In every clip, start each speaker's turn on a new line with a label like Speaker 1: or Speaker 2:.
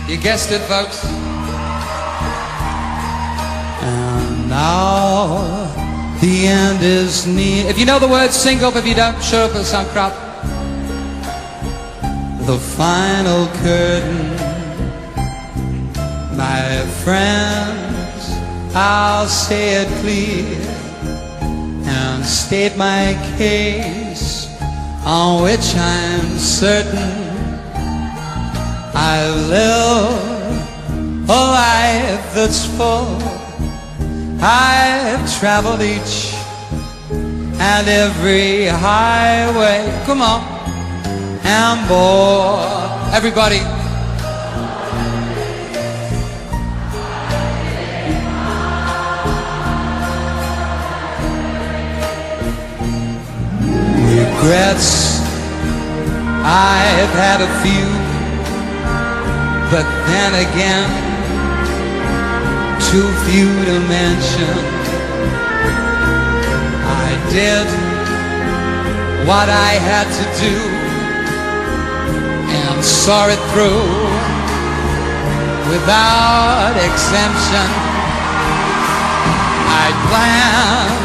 Speaker 1: You guessed it, folks. And now the end is near. If you know the words, sing up. If you don't, shut up or some crap. The final curtain, my friends, I'll say it clear and state my case, on which I'm certain I've lived a life that's full. I've traveled each and every highway, come on, and more. Everybody. Regrets, I've had a few, but then again, too few to mention. I did what I had to do and saw it through without exemption. I planned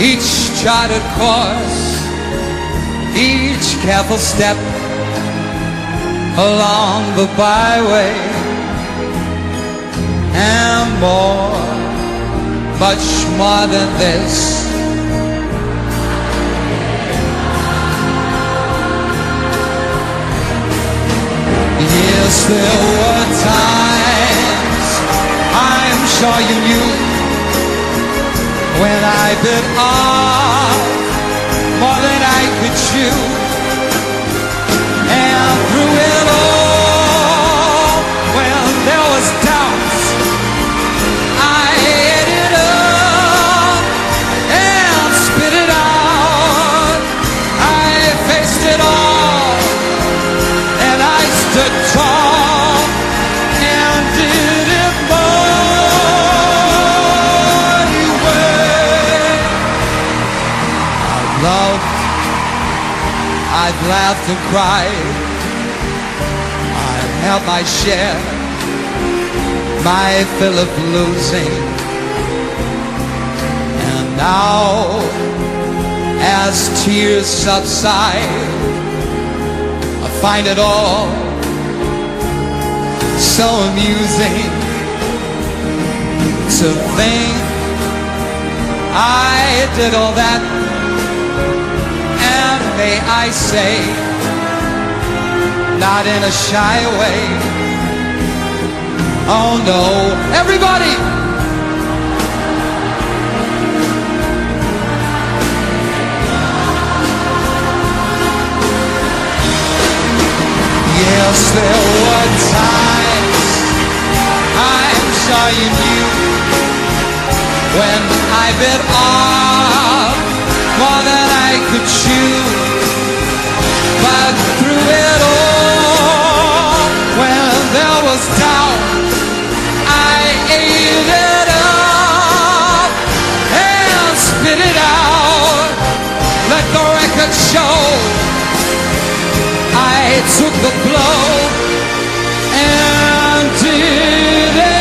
Speaker 1: each charted course, each careful step along the byway, and more, much more than this. Yes, there were times, I'm sure you knew, when I bit off more than I could chew, and through it all, when there was doubts, I ate it up and spit it out. I faced it all, and I stood tall and did it my way. I've loved, I've laughed and cried, I've had my share, my fill of losing. And now, as tears subside, I find it all so amusing to think I did all that. And may I say, not in a shy way, oh no, everybody! Yes, there were times, I'm sure you knew, when I bit off more than I could chew. But through it all, when there was doubt, I ate it up and spit it out. Let the record show I took the blow and did it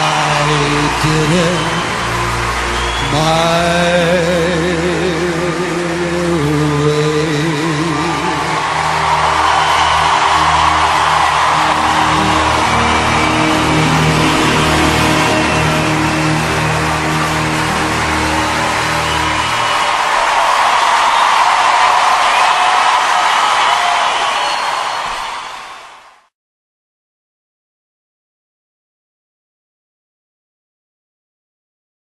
Speaker 1: my did it my